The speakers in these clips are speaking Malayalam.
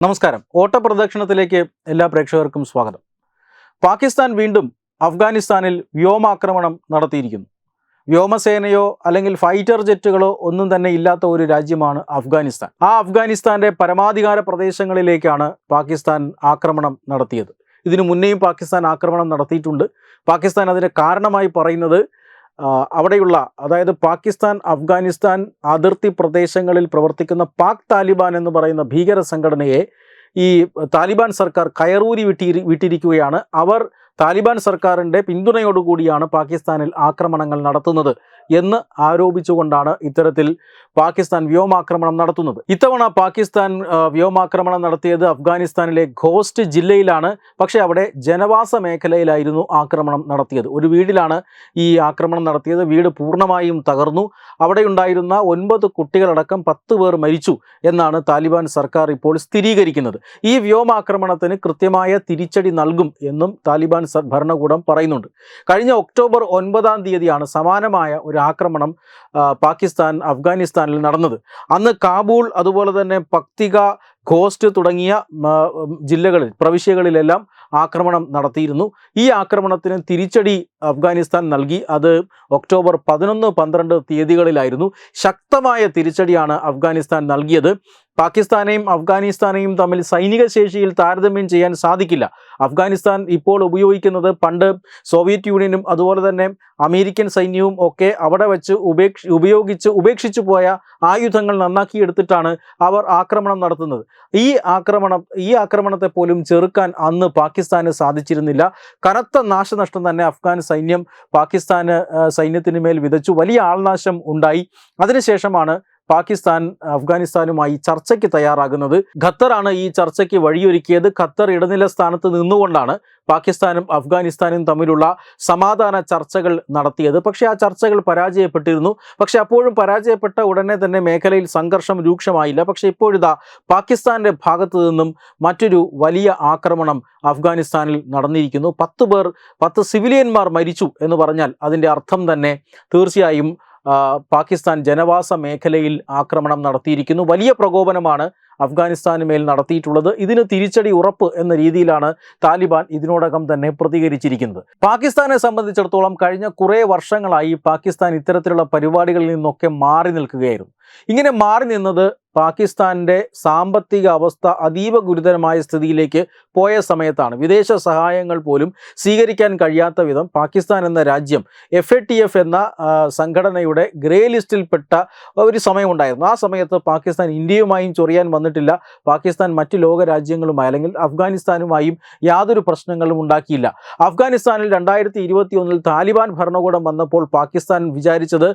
നമസ്കാരം. ഓട്ടപ്രദക്ഷിണത്തിലേക്ക് എല്ലാ പ്രേക്ഷകർക്കും സ്വാഗതം. പാകിസ്ഥാൻ വീണ്ടും അഫ്ഗാനിസ്ഥാനിൽ വ്യോമാക്രമണം നടത്തിയിരിക്കുന്നു. വ്യോമസേനയോ അല്ലെങ്കിൽ ഫൈറ്റർ ജെറ്റുകളോ ഒന്നും തന്നെ ഇല്ലാത്ത ഒരു രാജ്യമാണ് അഫ്ഗാനിസ്ഥാൻ. ആ അഫ്ഗാനിസ്ഥാന്റെ പരമാധികാര പ്രദേശങ്ങളിലേക്കാണ് പാകിസ്ഥാൻ ആക്രമണം നടത്തിയത്. ഇതിനു മുന്നേയും പാകിസ്ഥാൻ ആക്രമണം നടത്തിയിട്ടുണ്ട്. പാകിസ്ഥാൻ അതിന് കാരണമായി പറയുന്നത് അവിടെയുള്ള, അതായത് പാകിസ്ഥാൻ അഫ്ഗാനിസ്ഥാൻ അതിർത്തി പ്രദേശങ്ങളിൽ പ്രവർത്തിക്കുന്ന പാക് താലിബാൻ എന്ന് പറയുന്ന ഭീകര സംഘടനയെ ഈ താലിബാൻ സർക്കാർ കയറൂരി വിട്ടിരിക്കുകയാണ്. അവർ താലിബാൻ സർക്കാരിൻ്റെ പിന്തുണയോടുകൂടിയാണ് പാകിസ്ഥാനിൽ ആക്രമണങ്ങൾ നടത്തുന്നത് എന്ന് ആരോപിച്ചുകൊണ്ടാണ് ഇത്തരത്തിൽ പാകിസ്ഥാൻ വ്യോമാക്രമണം നടത്തുന്നത്. ഇത്തവണ പാകിസ്ഥാൻ വ്യോമാക്രമണം നടത്തിയത് അഫ്ഗാനിസ്ഥാനിലെ ഖോസ്റ്റ് ജില്ലയിലാണ്. പക്ഷേ അവിടെ ജനവാസ മേഖലയിലായിരുന്നു ആക്രമണം നടത്തിയത്. ഒരു വീടിലാണ് ഈ ആക്രമണം നടത്തിയത്. വീട് പൂർണ്ണമായും തകർന്നു. അവിടെയുണ്ടായിരുന്ന 9 കുട്ടികളടക്കം 10 പേർ മരിച്ചു എന്നാണ് താലിബാൻ സർക്കാർ ഇപ്പോൾ സ്ഥിരീകരിക്കുന്നത്. ഈ വ്യോമാക്രമണത്തിന് കൃത്യമായ തിരിച്ചടി നൽകും എന്നും താലിബാൻ ഭരണകൂടം പറയുന്നുണ്ട്. കഴിഞ്ഞ ഒക്ടോബർ 9-ാം തീയതിയാണ് സമാനമായ ഒരു ആക്രമണം പാകിസ്ഥാൻ അഫ്ഗാനിസ്ഥാനിൽ നടന്നത്. അന്ന് കാബൂൾ, അതുപോലെ തന്നെ പക്തിക, ഖോസ്റ്റ് തുടങ്ങിയ ജില്ലകളിൽ, പ്രവിശ്യകളിലെല്ലാം ആക്രമണം നടത്തിയിരുന്നു. ഈ ആക്രമണത്തിന് തിരിച്ചടി അഫ്ഗാനിസ്ഥാൻ നൽകി. അത് ഒക്ടോബർ 11-12 തീയതികളിലായിരുന്നു. ശക്തമായ തിരിച്ചടിയാണ് അഫ്ഗാനിസ്ഥാൻ നൽകിയത്. പാകിസ്ഥാനെയും അഫ്ഗാനിസ്ഥാനെയും തമ്മിൽ സൈനിക ശേഷിയിൽ താരതമ്യം ചെയ്യാൻ സാധിക്കില്ല. അഫ്ഗാനിസ്ഥാൻ ഇപ്പോൾ ഉപയോഗിക്കുന്നത് പണ്ട് സോവിയറ്റ് യൂണിയനും അതുപോലെ തന്നെ അമേരിക്കൻ സൈന്യവും ഒക്കെ അവിടെ വെച്ച് ഉപേക്ഷിച്ചു പോയ ആയുധങ്ങൾ നന്നാക്കിയെടുത്തിട്ടാണ് അവർ ആക്രമണം നടത്തുന്നത്. ഈ ആക്രമണത്തെ പോലും ചെറുക്കാൻ അന്ന് പാകിസ്ഥാന് സാധിച്ചിരുന്നില്ല. കനത്ത നാശനഷ്ടം തന്നെ അഫ്ഗാൻ സൈന്യം പാകിസ്ഥാന് സൈന്യത്തിന് മേൽ വിതച്ചു. വലിയ ആൾനാശം ഉണ്ടായി. അതിനുശേഷമാണ് പാകിസ്ഥാൻ അഫ്ഗാനിസ്ഥാനുമായി ചർച്ചയ്ക്ക് തയ്യാറാകുന്നത്. ഖത്തറാണ് ഈ ചർച്ചയ്ക്ക് വഴിയൊരുക്കിയത്. ഖത്തർ ഇടനില സ്ഥാനത്ത് നിന്നുകൊണ്ടാണ് പാകിസ്ഥാനും അഫ്ഗാനിസ്ഥാനും തമ്മിലുള്ള സമാധാന ചർച്ചകൾ നടത്തിയത്. പക്ഷേ ആ ചർച്ചകൾ പരാജയപ്പെട്ടിരുന്നു. പക്ഷേ അപ്പോഴും പരാജയപ്പെട്ട ഉടനെ തന്നെ മേഖലയിൽ സംഘർഷം രൂക്ഷമായില്ല. പക്ഷേ ഇപ്പോഴിതാ പാകിസ്ഥാന്റെ ഭാഗത്തു നിന്നും മറ്റൊരു വലിയ ആക്രമണം അഫ്ഗാനിസ്ഥാനിൽ നടന്നിരിക്കുന്നു. 10 സിവിലിയന്മാർ മരിച്ചു എന്ന് പറഞ്ഞാൽ അതിൻ്റെ അർത്ഥം തന്നെ തീർച്ചയായും പാകിസ്ഥാൻ ജനവാസ മേഖലയിൽ ആക്രമണം നടത്തിയിരിക്കുന്നു. വലിയ പ്രകോപനമാണ് അഫ്ഗാനിസ്ഥാന് മേൽ നടത്തിയിട്ടുള്ളത്. ഇതിന് തിരിച്ചടി ഉറപ്പ് എന്ന രീതിയിലാണ് താലിബാൻ ഇതിനോടകം തന്നെ പ്രതികരിച്ചിരിക്കുന്നത്. പാകിസ്ഥാനെ സംബന്ധിച്ചിടത്തോളം കഴിഞ്ഞ കുറേ വർഷങ്ങളായി പാകിസ്ഥാൻ ഇത്തരത്തിലുള്ള പരിപാടികളിൽ നിന്നൊക്കെ മാറി നിൽക്കുകയായിരുന്നു. ഇങ്ങനെ മാറി നിന്നത് പാകിസ്ഥാൻ്റെ സാമ്പത്തിക അവസ്ഥ അതീവ ഗുരുതരമായ സ്ഥിതിയിലേക്ക് പോയ സമയത്താണ്. വിദേശ സഹായങ്ങൾ പോലും സ്വീകരിക്കാൻ കഴിയാത്ത വിധം പാകിസ്ഥാൻ എന്ന രാജ്യം FATF എന്ന സംഘടനയുടെ ഗ്രേ ലിസ്റ്റിൽപ്പെട്ട ഒരു സമയമുണ്ടായിരുന്നു. ആ സമയത്ത് പാകിസ്ഥാൻ ഇന്ത്യയുമായും ചൊറിയാൻ വന്നിട്ടില്ല. പാകിസ്ഥാൻ മറ്റ് ലോക രാജ്യങ്ങളുമായി അല്ലെങ്കിൽ അഫ്ഗാനിസ്ഥാനുമായും യാതൊരു പ്രശ്നങ്ങളും ഉണ്ടാക്കിയില്ല. അഫ്ഗാനിസ്ഥാനിൽ 2021 താലിബാൻ ഭരണകൂടം വന്നപ്പോൾ പാകിസ്ഥാൻ വിചാരിച്ചത്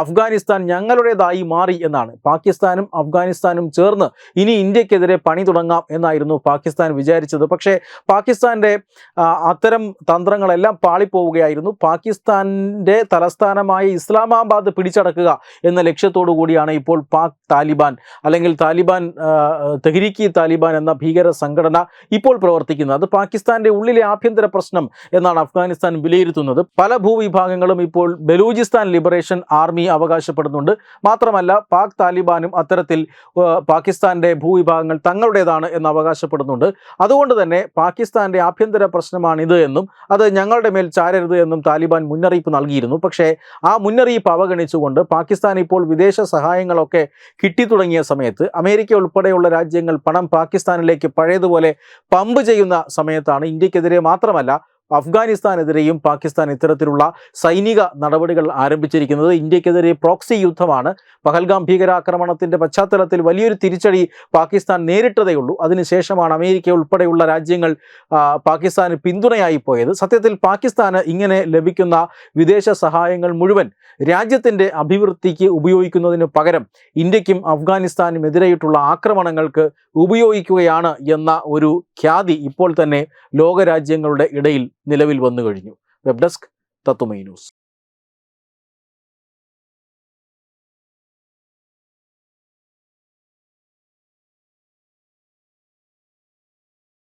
അഫ്ഗാനിസ്ഥാൻ ഞങ്ങളുടേതായി മാറി എന്നാണ്. പാകിസ്ഥാനും അഫ്ഗാനിസ്ഥാനും ചേർന്ന് ഇനി ഇന്ത്യക്കെതിരെ പണി തുടങ്ങാം എന്നായിരുന്നു പാകിസ്ഥാൻ വിചാരിച്ചത്. പക്ഷേ പാകിസ്ഥാൻ്റെ അത്തരം തന്ത്രങ്ങളെല്ലാം പാളിപ്പോവുകയായിരുന്നു. പാകിസ്ഥാൻ്റെ തലസ്ഥാനമായ ഇസ്ലാമാബാദ് പിടിച്ചടക്കുക എന്ന ലക്ഷ്യത്തോടു കൂടിയാണ് ഇപ്പോൾ പാക് താലിബാൻ അല്ലെങ്കിൽ താലിബാൻ തെഹ്രീക്ക് താലിബാൻ എന്ന ഭീകര സംഘടന ഇപ്പോൾ പ്രവർത്തിക്കുന്നത്. അത് പാകിസ്ഥാൻ്റെ ഉള്ളിലെ ആഭ്യന്തര പ്രശ്നം എന്നാണ് അഫ്ഗാനിസ്ഥാൻ വിലയിരുത്തുന്നത്. പല ഭൂവിഭാഗങ്ങളും ഇപ്പോൾ ബലൂചിസ്ഥാൻ ലിബറേഷൻ ആർമി അവകാശപ്പെടുന്നുണ്ട്. മാത്രമല്ല പാക് താലിബാനും അത്തരത്തിൽ പാകിസ്ഥാൻ്റെ ഭൂവിഭാഗങ്ങൾ തങ്ങളുടേതാണ് എന്ന് അവകാശപ്പെടുന്നുണ്ട്. അതുകൊണ്ട് തന്നെ പാകിസ്ഥാൻ്റെ ആഭ്യന്തര പ്രശ്നമാണിത് എന്നും അത് ഞങ്ങളുടെ മേൽ ചാരരുത് എന്നും താലിബാൻ മുന്നറിയിപ്പ് നൽകിയിരുന്നു. പക്ഷേ ആ മുന്നറിയിപ്പ് അവഗണിച്ചുകൊണ്ട് പാകിസ്ഥാൻ ഇപ്പോൾ വിദേശ സഹായങ്ങളൊക്കെ കിട്ടിത്തുടങ്ങിയ സമയത്ത് അമേരിക്ക ഉൾപ്പെടെയുള്ള രാജ്യങ്ങൾ പണം പാകിസ്ഥാനിലേക്ക് പഴയതുപോലെ പമ്പ് ചെയ്യുന്ന സമയത്താണ് ഇന്ത്യക്കെതിരെ മാത്രമല്ല അഫ്ഗാനിസ്ഥാനെതിരെയും പാകിസ്ഥാൻ ഇത്തരത്തിലുള്ള സൈനിക നടപടികൾ ആരംഭിച്ചിരിക്കുന്നത്. ഇന്ത്യക്കെതിരെ പ്രോക്സി യുദ്ധമാണ്. പഹൽഗാം ഭീകരാക്രമണത്തിൻ്റെ പശ്ചാത്തലത്തിൽ വലിയൊരു തിരിച്ചടി പാകിസ്ഥാൻ നേരിട്ടതേയുള്ളൂ. അതിനുശേഷമാണ് അമേരിക്ക ഉൾപ്പെടെയുള്ള രാജ്യങ്ങൾ പാകിസ്ഥാന് പിന്തുണയായി പോയത്. സത്യത്തിൽ പാകിസ്ഥാന് ഇങ്ങനെ ലഭിക്കുന്ന വിദേശ സഹായങ്ങൾ മുഴുവൻ രാജ്യത്തിൻ്റെ അഭിവൃദ്ധിക്ക് ഉപയോഗിക്കുന്നതിന് പകരം ഇന്ത്യക്കും അഫ്ഗാനിസ്ഥാനും എതിരായിട്ടുള്ള ആക്രമണങ്ങൾക്ക് ഉപയോഗിക്കുകയാണ് എന്ന ഒരു ഖ്യാതി ഇപ്പോൾ തന്നെ ലോകരാജ്യങ്ങളുടെ ഇടയിൽ നിലവിൽ വന്നു കഴിഞ്ഞു. വെബ് ഡെസ്ക് തത്വമൈ ന്യൂസ്.